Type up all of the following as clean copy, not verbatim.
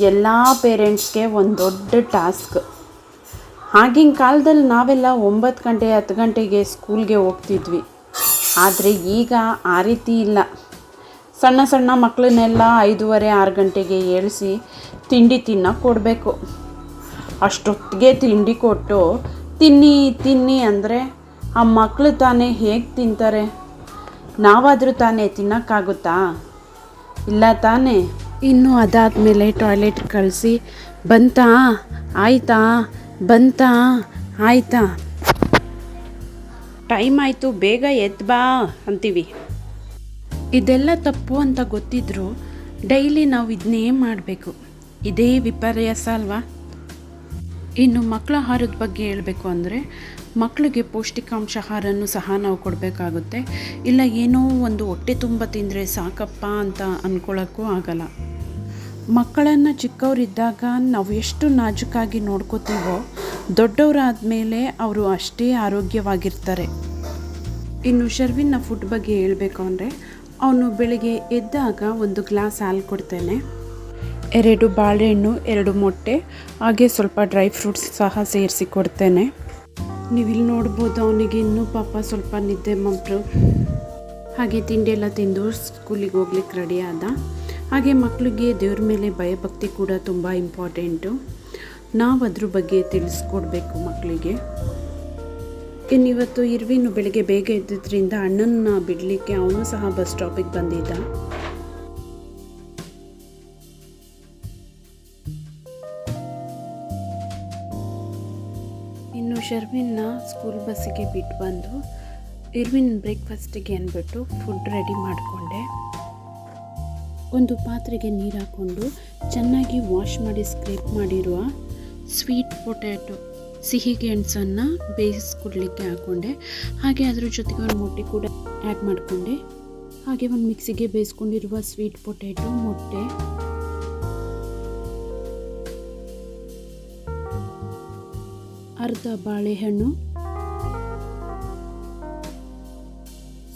ಎಲ್ಲ ಪೇರೆಂಟ್ಸ್ಗೆ ಒಂದು ದೊಡ್ಡ ಟಾಸ್ಕ್. ಆಗಿನ ಕಾಲದಲ್ಲಿ ನಾವೆಲ್ಲ 9 ಗಂಟೆ 10 ಗಂಟೆಗೆ ಸ್ಕೂಲ್ಗೆ ಹೋಗ್ತಿದ್ವಿ. ಆದರೆ ಈಗ ಆ ರೀತಿ ಇಲ್ಲ. ಸಣ್ಣ ಸಣ್ಣ ಮಕ್ಕಳನ್ನೆಲ್ಲ 5:30 6 ಗಂಟೆಗೆ ಏಳಿಸಿ ತಿಂಡಿ ತಿನ್ನೋಕೆ ಕೊಡಬೇಕು. ಅಷ್ಟೊತ್ತಿಗೆ ತಿಂಡಿ ಕೊಟ್ಟು ತಿನ್ನಿ ಅಂದರೆ ಆ ಮಕ್ಕಳು ತಾನೇ ಹೇಗೆ ತಿಂತಾರೆ? ನಾವಾದರೂ ತಾನೇ ತಿನ್ನೋಕ್ಕಾಗುತ್ತಾ? ಇಲ್ಲ ತಾನೇ. ಇನ್ನು ಅದಾದಮೇಲೆ ಟಾಯ್ಲೆಟ್ ಕಳಿಸಿ ಬಂತಾ ಆಯಿತಾ ಬಂತಾ ಆಯಿತಾ, ಟೈಮ್ ಆಯಿತು ಬೇಗ ಎದ್ದು ಬಾ ಅಂತೀವಿ. ಇದೆಲ್ಲ ತಪ್ಪು ಅಂತ ಗೊತ್ತಿದ್ರೂ ಡೈಲಿ ನಾವು ಇದನ್ನೇ ಮಾಡಬೇಕು. ಇದೇ ವಿಪರ್ಯಾಸ ಅಲ್ವಾ? ಇನ್ನು ಮಕ್ಕಳ ಆಹಾರದ ಬಗ್ಗೆ ಹೇಳಬೇಕು ಅಂದರೆ, ಮಕ್ಕಳಿಗೆ ಪೌಷ್ಟಿಕಾಂಶ ಆಹಾರನೂ ಸಹ ನಾವು ಕೊಡಬೇಕಾಗುತ್ತೆ. ಇಲ್ಲ ಏನೋ ಒಂದು ಹೊಟ್ಟೆ ತುಂಬ ತಿಂದರೆ ಸಾಕಪ್ಪ ಅಂತ ಅಂದ್ಕೊಳ್ಳೋಕ್ಕೂ ಆಗಲ್ಲ. ಮಕ್ಕಳನ್ನು ಚಿಕ್ಕವರಿದ್ದಾಗ ನಾವು ಎಷ್ಟು ನಾಜೂಕಾಗಿ ನೋಡ್ಕೋತೀವೋ, ದೊಡ್ಡವರಾದ ಮೇಲೆ ಅವರು ಅಷ್ಟೇ ಆರೋಗ್ಯವಾಗಿರ್ತಾರೆ. ಇನ್ನು ಶರ್ವಿನ ಫುಡ್ ಬಗ್ಗೆ ಹೇಳಬೇಕು ಅಂದರೆ, ಅವನು ಬೆಳಿಗ್ಗೆ ಎದ್ದಾಗ 1 ಗ್ಲಾಸ್ ಹಾಲು ಕೊಡ್ತೇನೆ, 2 ಬಾಳೆಹಣ್ಣು, 2 ಮೊಟ್ಟೆ, ಹಾಗೆ ಸ್ವಲ್ಪ ಡ್ರೈ ಫ್ರೂಟ್ಸ್ ಸಹ ಸೇರಿಸಿ ಕೊಡ್ತೇನೆ. ನೀವಿಲ್ಲಿ ನೋಡ್ಬೋದು, ಅವನಿಗೆ ಇನ್ನೂ ಪಾಪ ಸ್ವಲ್ಪ ನಿದ್ದೆ ಮಂಪ್ರು. ಹಾಗೆ ತಿಂಡಿ ಎಲ್ಲ ತಿಂದು ಸ್ಕೂಲಿಗೆ ಹೋಗ್ಲಿಕ್ಕೆ ರೆಡಿ ಆದ. ಹಾಗೆ ಮಕ್ಕಳಿಗೆ ದೇವ್ರ ಮೇಲೆ ಭಯಭಕ್ತಿ ಕೂಡ ತುಂಬ ಇಂಪಾರ್ಟೆಂಟು. ನಾವು ಅದ್ರ ಬಗ್ಗೆ ತಿಳಿಸ್ಕೊಡ್ಬೇಕು ಮಕ್ಕಳಿಗೆ. ಇನ್ನಿವತ್ತು ಇರ್ವಿನು ಬೆಳಗ್ಗೆ ಬೇಗ ಎದ್ದಿದ್ದರಿಂದ ಅಣ್ಣನ ಬಿಡಲಿಕ್ಕೆ ಅವನು ಸಹ ಬಸ್ ಸ್ಟಾಪಿಗೆ ಬಂದಿದ್ದ. ಇನ್ನು ಶರ್ವಿನ್ನ ಸ್ಕೂಲ್ ಬಸ್ಸಿಗೆ ಬಿಟ್ಟು ಬಂದು ಇರ್ವಿನ್ ಬ್ರೇಕ್ಫಾಸ್ಟಿಗೆ ಅಂದ್ಬಿಟ್ಟು ಫುಡ್ ರೆಡಿ ಮಾಡಿಕೊಂಡೆ. ಒಂದು ಪಾತ್ರೆಗೆ ನೀರು ಹಾಕ್ಕೊಂಡು ಚೆನ್ನಾಗಿ ವಾಶ್ ಮಾಡಿ ಸ್ಕ್ರೇಪ್ ಮಾಡಿರುವ ಸ್ವೀಟ್ ಪೊಟ್ಯಾಟೊ ಸಿಹಿ ಗೆಣಸನ್ನು ಬೇಯಿಸ್ಕೊಡ್ಲಿಕ್ಕೆ ಹಾಕ್ಕೊಂಡೆ. ಹಾಗೆ ಅದ್ರ ಜೊತೆಗೆ ಒಂದು ಮೊಟ್ಟೆ ಕೂಡ ಆ್ಯಡ್ ಮಾಡಿಕೊಂಡೆ. ಹಾಗೆ ಒಂದು ಮಿಕ್ಸಿಗೆ ಬೇಯಿಸ್ಕೊಂಡಿರುವ ಸ್ವೀಟ್ ಪೊಟ್ಯಾಟೊ, ಮೊಟ್ಟೆ, ಅರ್ಧ ಬಾಳೆಹಣ್ಣು,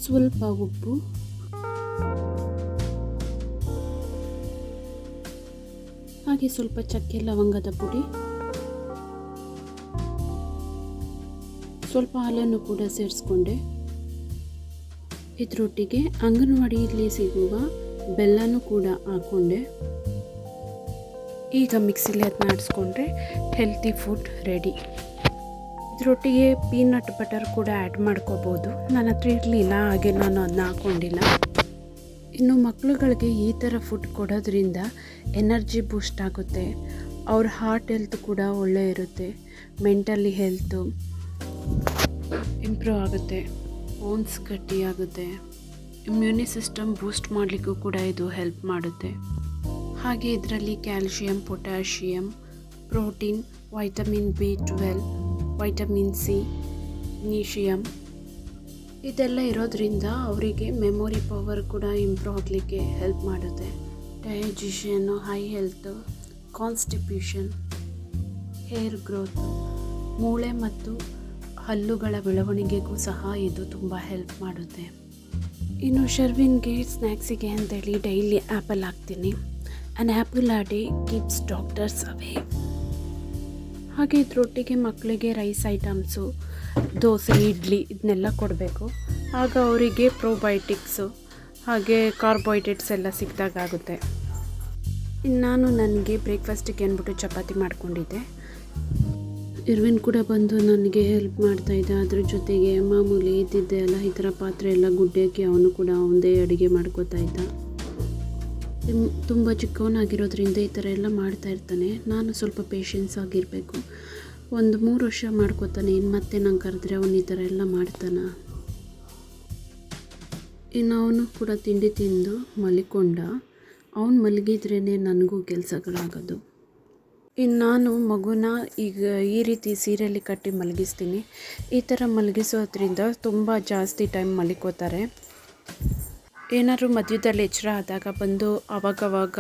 ಸ್ವಲ್ಪ ಉಪ್ಪು, ಹಾಗೆ ಸ್ವಲ್ಪ ಚಕ್ಕೆ ಲವಂಗದ ಪುಡಿ, ಸ್ವಲ್ಪ ಹಾಲನ್ನು ಕೂಡ ಸೇರಿಸ್ಕೊಂಡೆ. ಇದರೊಟ್ಟಿಗೆ ಅಂಗನವಾಡಿಯಲ್ಲಿ ಸಿಗುವ ಬೆಲ್ಲನೂ ಕೂಡ ಹಾಕ್ಕೊಂಡೆ. ಈಗ ಮಿಕ್ಸಿಲಿ ಅದನ್ನ ಆಡಿಸ್ಕೊಂಡ್ರೆ ಹೆಲ್ತಿ ಫುಡ್ ರೆಡಿ. ಇದರೊಟ್ಟಿಗೆ ಪೀನಟ್ ಬಟರ್ ಕೂಡ ಆ್ಯಡ್ ಮಾಡ್ಕೋಬೋದು. ನನ್ನ ಹತ್ರ ಇರಲಿಲ್ಲ, ಹಾಗೆ ನಾನು ಅದನ್ನ ಹಾಕ್ಕೊಂಡಿಲ್ಲ. ಇನ್ನು ಮಕ್ಕಳುಗಳಿಗೆ ಈ ಥರ ಫುಡ್ ಕೊಡೋದ್ರಿಂದ ಎನರ್ಜಿ ಬೂಸ್ಟ್ ಆಗುತ್ತೆ, ಅವ್ರ ಹಾರ್ಟ್ ಹೆಲ್ತ್ ಕೂಡ ಒಳ್ಳೆ ಇರುತ್ತೆ, ಮೆಂಟಲಿ ಹೆಲ್ತು ಇಂಪ್ರೂವ್ ಆಗುತ್ತೆ, ಬೋನ್ಸ್ ಗಟ್ಟಿಯಾಗುತ್ತೆ, ಇಮ್ಯೂನಿ ಸಿಸ್ಟಮ್ ಬೂಸ್ಟ್ ಮಾಡಲಿಕ್ಕೂ ಕೂಡ ಇದು ಹೆಲ್ಪ್ ಮಾಡುತ್ತೆ. ಹಾಗೆ ಇದರಲ್ಲಿ calcium, potassium, protein, vitamin B12, vitamin C, magnesium ಇದೆಲ್ಲ ಇರೋದ್ರಿಂದ ಅವರಿಗೆ ಮೆಮೊರಿ ಪವರ್ ಕೂಡ ಇಂಪ್ರೂವ್ ಆಗಲಿಕ್ಕೆ ಹೆಲ್ಪ್ ಮಾಡುತ್ತೆ. ಡೈಜೆಷನ್ನು, high health, constipation, hair growth, ಮೂಳೆ ಮತ್ತು ಹಲ್ಲುಗಳ ಬೆಳವಣಿಗೆಗೂ ಸಹ ಇದು ತುಂಬ ಹೆಲ್ಪ್ ಮಾಡುತ್ತೆ. ಇನ್ನು ಶರ್ವಿನ್ಗೆ ಸ್ನ್ಯಾಕ್ಸಿಗೆ ಅಂತೇಳಿ ಡೈಲಿ ಆ್ಯಪಲ್ ಹಾಕ್ತೀನಿ. ಆ್ಯನ್ ಆ್ಯಪಲ್ ಆ ಡೇ ಕೀಪ್ಸ್ ಡಾಕ್ಟರ್ಸ್ ಅವೇ. ಹಾಗೆ ಇದರೊಟ್ಟಿಗೆ ಮಕ್ಕಳಿಗೆ ರೈಸ್ ಐಟಮ್ಸು, ದೋಸೆ, ಇಡ್ಲಿ ಇದನ್ನೆಲ್ಲ ಕೊಡಬೇಕು. ಆಗ ಅವರಿಗೆ ಪ್ರೋಬಯೋಟಿಕ್ಸು ಹಾಗೆ ಕಾರ್ಬೋಹೈಡ್ರೇಟ್ಸ್ ಎಲ್ಲ ಸಿಕ್ಕಿದಾಗುತ್ತೆ. ಇನ್ನು ನಾನು ನನಗೆ ಬ್ರೇಕ್ಫಾಸ್ಟಿಗೆ ಅಂದ್ಬಿಟ್ಟು ಚಪಾತಿ ಮಾಡ್ಕೊಂಡಿದ್ದೆ. ಇರ್ವಿನ್ ಕೂಡ ಬಂದು ನನಗೆ ಹೆಲ್ಪ್ ಮಾಡ್ತಾಯಿದ್ದ. ಅದ್ರ ಜೊತೆಗೆ ಮಾಮೂಲಿ ಇದ್ದಿದ್ದೆ ಅಲ್ಲ, ಈ ಥರ ಪಾತ್ರೆ ಎಲ್ಲ ಗುಡ್ಡಕ್ಕೆ ಅವನು ಕೂಡ ಅವನದೇ ಅಡುಗೆ ಮಾಡ್ಕೋತಾ ಇದ್ದ. ತುಂಬ ಚಿಕ್ಕವನಾಗಿರೋದ್ರಿಂದ ಈ ಥರ ಎಲ್ಲ ಮಾಡ್ತಾ ಇರ್ತಾನೆ. ನಾನು ಸ್ವಲ್ಪ ಪೇಷನ್ಸ್ ಆಗಿರಬೇಕು. ಒಂದು 3 ವರ್ಷ ಮಾಡ್ಕೋತಾನೆ, ಇನ್ನು ಮತ್ತೆ ನಂಗೆ ಕರೆದ್ರೆ ಅವನು ಈ ಥರ ಎಲ್ಲ ಮಾಡ್ತಾನೆ. ಇನ್ನು ಅವನು ಕೂಡ ತಿಂಡಿ ತಿಂದು ಮಲಿಕೊಂಡ. ಅವನು ಮಲಗಿದ್ರೇ ನನಗೂ ಕೆಲಸಗಳಾಗೋದು. ಇನ್ನು ನಾನು ಮಗುನ ಈಗ ಈ ರೀತಿ ಸೀರೆಯಲ್ಲಿ ಕಟ್ಟಿ ಮಲಗಿಸ್ತೀನಿ. ಈ ಥರ ಮಲಗಿಸೋದ್ರಿಂದ ತುಂಬ ಜಾಸ್ತಿ ಟೈಮ್ ಮಲಿಕೋತಾರೆ. ಏನಾದ್ರು ಮಧ್ಯದಲ್ಲಿ ಎಚ್ಚರ ಆದಾಗ ಬಂದು ಅವಾಗವಾಗ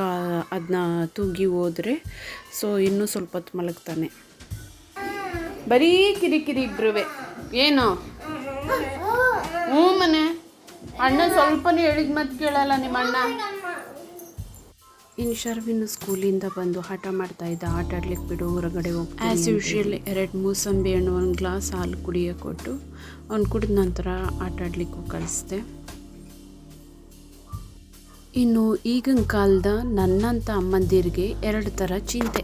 ಅದನ್ನ ತೂಗಿ ಹೋದರೆ ಇನ್ನೂ ಸ್ವಲ್ಪ ಹೊತ್ತು ಮಲಗ್ತಾನೆ. ಬರೀ ಕಿರಿಕಿರಿ ಇಬ್ರುವೆ. ಏನು ಮನೆ ಅಣ್ಣ ಸ್ವಲ್ಪನೂ ಹೇಳಿದ ಮತ್ತೆ ಕೇಳಲ್ಲ ನಿಮ್ಮ ಅಣ್ಣ. ಇನ್ನು ಶರ್ವಿನ್ ಸ್ಕೂಲಿಂದ ಬಂದು ಹಠ ಮಾಡ್ತಾ ಇದ್ದ, ಆಟ ಆಡ್ಲಿಕ್ಕೆ ಬಿಡು, ಹೊರಗಡೆ ಹೋಗ್ತೀನಿ. ಆ್ಯಸ್ ಯೂಶ್ವಲ್ 2 ಮೂಸಂಬಿ ಹಣ್ಣು, 1 ಗ್ಲಾಸ್ ಹಾಲು ಕುಡಿಯೋಕೆ ಕೊಟ್ಟು ಅವ್ನು ಕುಡಿದ ನಂತರ ಆಟ ಆಡ್ಲಿಕ್ಕೂ ಕಳಿಸ್ದೆ. ಇನ್ನು ಈಗಿನ ಕಾಲದ ನನ್ನಂಥ ಅಮ್ಮಂದಿರಿಗೆ 2 ಥರ ಚಿಂತೆ.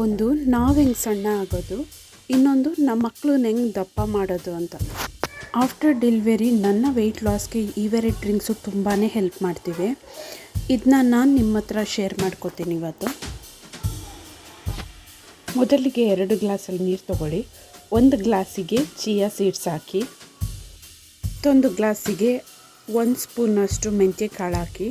ಒಂದು, ನಾವು ಹೆಂಗೆ ಸಣ್ಣ ಆಗೋದು, ಇನ್ನೊಂದು ನಮ್ಮ ಮಕ್ಕಳನ್ನ ಹೆಂಗೆ ದಪ್ಪ ಮಾಡೋದು ಅಂತ. ಆಫ್ಟರ್ ಡೆಲಿವರಿ ನನ್ನ ವೆಯ್ಟ್ ಲಾಸ್ಗೆ ಇವೆರಡು ಡ್ರಿಂಕ್ಸು ತುಂಬಾ ಹೆಲ್ಪ್ ಮಾಡ್ತಿವೆ. ಇದನ್ನ ನಾನು ನಿಮ್ಮ ಹತ್ರ ಶೇರ್ ಮಾಡ್ಕೋತೀನಿ ಇವತ್ತು. ಮೊದಲಿಗೆ 2 ಗ್ಲಾಸಲ್ಲಿ ನೀರು ತೊಗೊಳ್ಳಿ. 1 ಗ್ಲಾಸಿಗೆ ಚಿಯಾ ಸೀಡ್ಸ್ ಹಾಕಿ, ಮತ್ತೊಂದು ಗ್ಲಾಸಿಗೆ 1 ಸ್ಪೂನಷ್ಟು ಮೆಂತ್ಯ ಕಾಳು ಹಾಕಿ,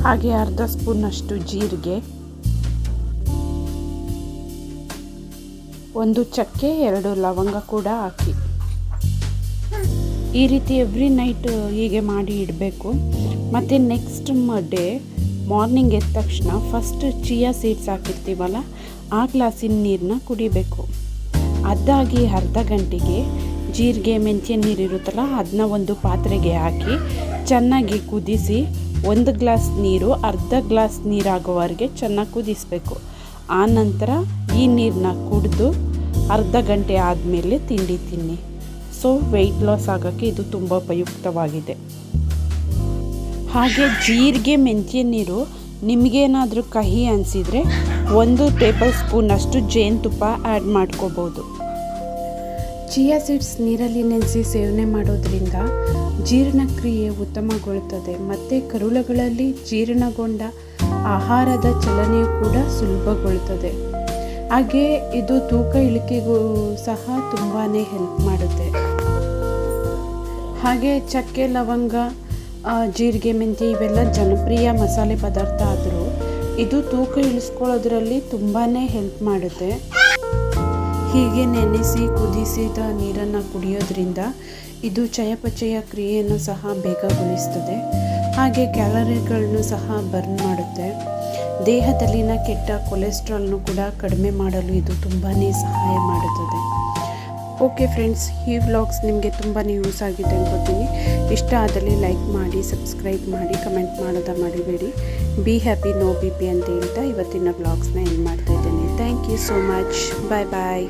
ಹಾಗೆ ಅರ್ಧ ಸ್ಪೂನಷ್ಟು ಜೀರಿಗೆ, 1 ಚಕ್ಕೆ, 2 ಲವಂಗ ಕೂಡ ಹಾಕಿ. ಈ ರೀತಿ ಎವ್ರಿ ನೈಟ್ ಹೀಗೆ ಮಾಡಿ ಇಡಬೇಕು. ಮತ್ತು ನೆಕ್ಸ್ಟ್ ಡೇ ಮಾರ್ನಿಂಗ್ ಎದ್ದ ತಕ್ಷಣ ಫಸ್ಟ್ ಚಿಯಾ ಸೀಡ್ಸ್ ಹಾಕಿರ್ತೀವಲ್ಲ, ಆ ಗ್ಲಾಸಿನ ನೀರನ್ನ ಕುಡಿಬೇಕು. ಅದಾಗಿ ಅರ್ಧ ಗಂಟೆಗೆ ಜೀರಿಗೆ ಮೆಂತ್ಯ ನೀರಿರುತ್ತಲ್ಲ, ಅದನ್ನ ಒಂದು ಪಾತ್ರೆಗೆ ಹಾಕಿ ಚೆನ್ನಾಗಿ ಕುದಿಸಿ 1 ಗ್ಲಾಸ್ ನೀರು ಅರ್ಧ ಗ್ಲಾಸ್ ನೀರಾಗೋವರೆಗೆ ಚೆನ್ನಾಗಿ ಕುದಿಸಬೇಕು. ಆ ನಂತರ ಈ ನೀರನ್ನ ಕುಡಿದು ಅರ್ಧ ಗಂಟೆ ಆದಮೇಲೆ ತಿಂಡಿ ತಿನ್ನಿ. ಸೊ ವೆಯ್ಟ್ ಲಾಸ್ ಆಗೋಕ್ಕೆ ಇದು ತುಂಬ ಉಪಯುಕ್ತವಾಗಿದೆ. ಹಾಗೆ ಜೀರಿಗೆ ಮೆಂತ್ಯ ನೀರು ನಿಮಗೇನಾದರೂ ಕಹಿ ಅನಿಸಿದರೆ 1 ಟೇಬಲ್ ಸ್ಪೂನಷ್ಟು ಜೇನುತುಪ್ಪ ಆ್ಯಡ್ ಮಾಡ್ಕೋಬೋದು. ಚಿಯಾ ಸೀಡ್ಸ್ ನೀರಲ್ಲಿ ನೆನೆಸಿ ಸೇವನೆ ಮಾಡೋದ್ರಿಂದ ಜೀರ್ಣಕ್ರಿಯೆ ಉತ್ತಮಗೊಳ್ಳುತ್ತದೆ ಮತ್ತು ಕರುಳುಗಳಲ್ಲಿ ಜೀರ್ಣಗೊಂಡ ಆಹಾರದ ಚಲನೆಯು ಕೂಡ ಸುಲಭಗೊಳ್ಳುತ್ತದೆ. ಹಾಗೆ ಇದು ತೂಕ ಇಳಿಕೆಗೂ ಸಹ ತುಂಬಾ ಹೆಲ್ಪ್ ಮಾಡುತ್ತೆ. ಹಾಗೆ ಚಕ್ಕೆ, ಲವಂಗ, ಜೀರಿಗೆ, ಮೆಂತ್ಯ ಇವೆಲ್ಲ ಜನಪ್ರಿಯ ಮಸಾಲೆ ಪದಾರ್ಥ ಆದರೂ ಇದು ತೂಕ ಇಳಿಸ್ಕೊಳ್ಳೋದ್ರಲ್ಲಿ ತುಂಬಾ ಹೆಲ್ಪ್ ಮಾಡುತ್ತೆ. ಹೀಗೆ ನೆನೆಸಿ ಕುದಿಸಿದ ನೀರನ್ನು ಕುಡಿಯೋದ್ರಿಂದ ಇದು ಚಯಾಪಚಯ ಕ್ರಿಯೆಯನ್ನು ಸಹ ಬೇಗಗೊಳಿಸ್ತದೆ. ಹಾಗೆ ಕ್ಯಾಲರಿಗಳನ್ನು ಸಹ ಬರ್ನ್ ಮಾಡುತ್ತೆ. ದೇಹದಲ್ಲಿನ ಕೆಟ್ಟ ಕೊಲೆಸ್ಟ್ರಾಲ್ನು ಕೂಡ ಕಡಿಮೆ ಮಾಡಲು ಇದು ತುಂಬಾ ಸಹಾಯ ಮಾಡುತ್ತದೆ. ಓಕೆ ಫ್ರೆಂಡ್ಸ್, ಈ ವ್ಲಾಗ್ಸ್ ನಿಮಗೆ ತುಂಬಾ ಯೂಸ್ ಆಗಿದೆ ಅನ್ಕೋತೀನಿ. ಇಷ್ಟ ಆದಲ್ಲಿ ಲೈಕ್ ಮಾಡಿ, ಸಬ್ಸ್ಕ್ರೈಬ್ ಮಾಡಿ, ಕಮೆಂಟ್ ಮಾಡೋದ ಮರಿಬೇಡಿ. Be happy, no B P ಅಂತ ಹೇಳ್ತಾ ಇವತ್ತಿನ ವ್ಲಾಗ್ಸ್ನ ಎಂಡ್ ಮಾಡ್ತಾ ಇದ್ದೇನೆ. Thank you so much. Bye bye.